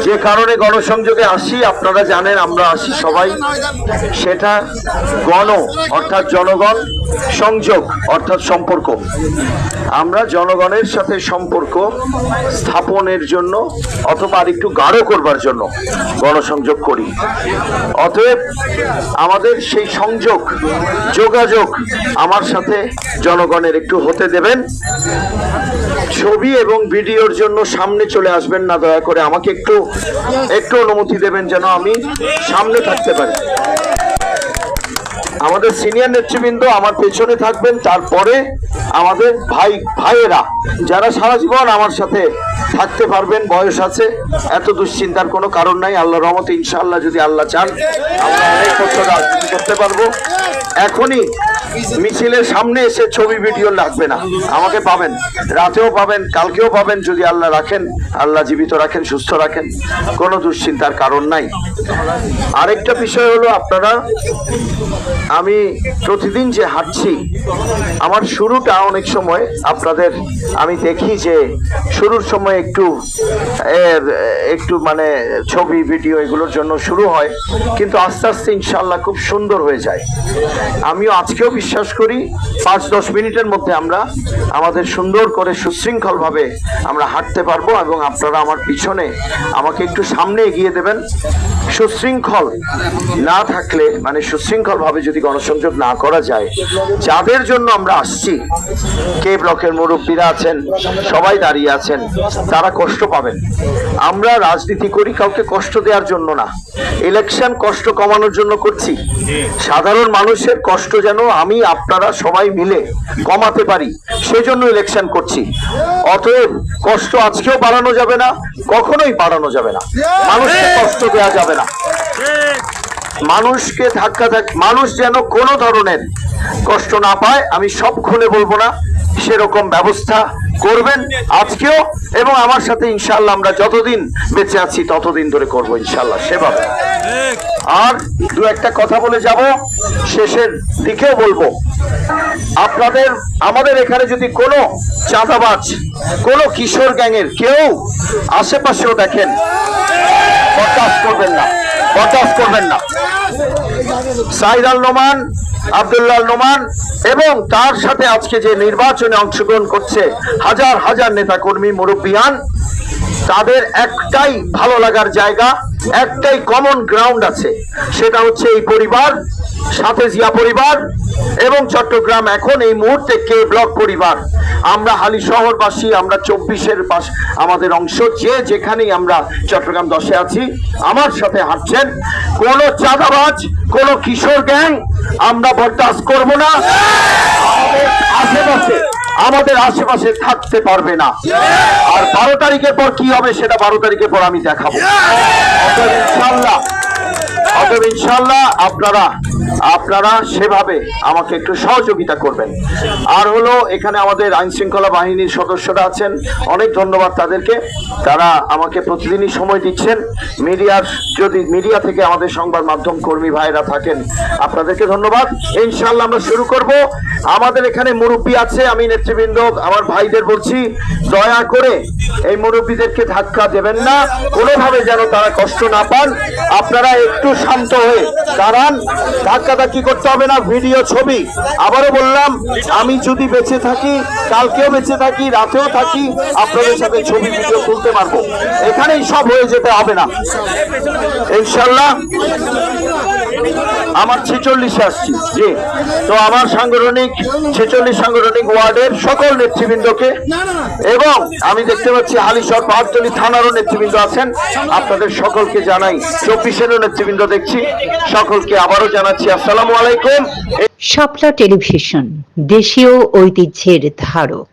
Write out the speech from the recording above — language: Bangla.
যে কারণে গণসংযোগে আসি, আপনারা জানেন আমরা আসি সবাই, সেটা গণ অর্থাৎ জনগণ, সংযোগ অর্থাৎ সম্পর্ক। আমরা জনগণের সাথে সম্পর্ক স্থাপনের জন্য অথবা আর একটু গাঢ় করবার জন্য গণসংযোগ করি। অতএব আমাদের সেই সংযোগ, যোগাযোগ আমার সাথে জনগণের একটু হতে দেবেন। ছবি এবং ভিডিওর জন্য সামনে চলে আসবেন না, দয়া করে আমাকে একটু অনুমতি দেবেন যেন আমি সামনে থাকতে পারি। আমাদের সিনিয়র নেতৃবৃন্দ আমার পেছনে থাকবেন, তারপরে আমাদের ভাইয়েরা যারা সারা জীবন আমার সাথে থাকতে পারবেন, বয়স আছে, এত দুশ্চিন্তার কোনো কারণ নাই। আল্লাহর রহমতে ইনশাআল্লাহ যদি আল্লাহ চান আমরা অনেক বছর রাজনীতি করতে পারবো। এখনই মিছিলের সামনে এসে ছবি ভিডিও লাগবে না, আমাকে পাবেন, রাতেও পাবেন, কালকেও পাবেন, যদি আল্লাহ রাখেন, আল্লাহ জীবিত রাখেন, সুস্থ রাখেন, কোনো দুশ্চিন্তার কারণ নাই। আরেকটা বিষয় হলো, আপনারা, আমি প্রতিদিন যে হাঁটছি, আমার শুরুটা অনেক সময় আপনাদের আমি দেখি যে শুরুর সময় একটু মানে ছবি ভিডিও এগুলোর জন্য শুরু হয়, কিন্তু আস্তে আস্তে ইনশাআল্লাহ খুব সুন্দর হয়ে যায়। আমিও আজকেও বিশ্বাস করি 5-10 মিনিটের মধ্যে আমরা আমাদের সুন্দর করে সুশৃঙ্খল ভাবে আমরা হাঁটতে পারবো, এবং আপনারা আমার পিছনে আমাকে একটু সামনে এগিয়ে দেবেন। সুশৃঙ্খল না থাকলে, মানে সুশৃঙ্খল ভাবে যদি গণসংযোগ না করা যায়, যাদের জন্য আমরা আসছি, কে ব্লকের মুরব্বীরা আছেন, সবাই দাঁড়িয়ে আছেন, তারা কষ্ট পাবেন। আমরা রাজনীতি করি কাউকে কষ্ট দেওয়ার জন্য না, ইলেকশন কষ্ট কমানোর জন্য করছি। সাধারণ মানুষের কষ্ট যেন আমি আপনারা সবাই মিলে কমাতে পারি, সেজন্য ইলেকশন করছি। অতএব কষ্ট আজকেও বাড়ানো যাবে না, কখনোই বাড়ানো যাবে না, মানুষকে কষ্ট দেওয়া যাবে না, মানুষকে মানুষ যেন কোনো ধরনের কষ্ট না পায়। আমি সব খুলে বলবো না, সেরকম ব্যবস্থা করবেন আজকেও, এবং আমার সাথে ইনশাআল্লাহ আমরা যতদিন বেঁচে আছি ততদিন ধরে করবো ইনশাআল্লাহ সেভাবে। আর দু একটা কথা বলে যাব, শেষের দিকেও বলবো, আমাদের এখানে যদি কোনো চাঁদাবাজ, কোনো কিশোর গ্যাংয়ের কেউ আশেপাশেও দেখেন, বরদাস্ত করবেন না। সাইদ আল নোমান, আব্দুল্লাহ নোমান এবং তার সাথে আজকে যে নির্বাচনে অংশগ্রহণ করছে হাজার হাজার নেতা কর্মী, মুরব্বিয়ান, তাদের একটাই ভালো লাগার জায়গা, একটাই কমন গ্রাউন্ড আছে, সেটা হচ্ছে এই পরিবার, সাথে জিয়া পরিবার এবং চট্টগ্রাম এখন এই মুহূর্তে কে ব্লক পরিবার। আমরা হালি শহরবাসী, আমরা 24-এর পাশ আমাদের অংশ, যে যেখানেই আমরা চট্টগ্রাম 10-এ আছি, আমার সাথে হাঁটছেন, কোন চাঁদাবাজ, কোন কিশোর গ্যাং আমরা বরদাস্ত করব না। আমাদের আশেপাশে থাকতে পারবে না। আর 12 তারিখের পর কি হবে সেটা 12 তারিখের পর আমি দেখাবো। ইনশাআল্লাহ আপনারা সেভাবে আমাকে একটু সহযোগিতা করবেন। আর হলো, এখানে আমাদের আইন শৃঙ্খলা বাহিনীর সদস্যরা আছেন, অনেক ধন্যবাদ তাদেরকে, তারা আমাকে প্রতিদিনই সময় দিচ্ছেন। মিডিয়া থেকে আমাদের সংবাদ মাধ্যম কর্মী ভাইরা থাকেন, আপনাদেরকে ধন্যবাদ। ইনশাআল্লাহ আমরা শুরু করব। আমাদের এখানে মুরব্বী আছে, আমি নেতৃবৃন্দ আমার ভাইদের বলছি, দয়া করে এই মুরব্বীদেরকে ধাক্কা দেবেন না, কোনোভাবে যেন তারা কষ্ট না পান। আপনারা একটু শান্ত হয়ে দাঁড়ান, ধাক্কাধাক্কি করতে হবে না। ভিডিও, ছবি, আবারও বললাম, আমি যদি বেঁচে থাকি, কালকেও বেঁচে থাকি, রাতেও থাকি, আপনাদের সাথে ছবি ভিডিও তুলতে পারবো, এখানেই সব হয়ে যেতে হবে না ইনশাআল্লাহ। আমার 46-এ আসছি, জি, তো আমার 46 সাংগঠনিক ওয়ার্ডের সকল নেতৃবৃন্দকে, এবং আমি দেখতে পাচ্ছি হালিশহর পাহাড়তলী থানারও নেতৃবৃন্দ আছেন, আপনাদের সকলকে জানাই, 24-এরও নেতৃবৃন্দ দেখছি, সকলকে আবারও জানাচ্ছি আসসালামু আলাইকুম। শাপলা টেলিভিশন, দেশীয় ঐতিহ্যের ধারক।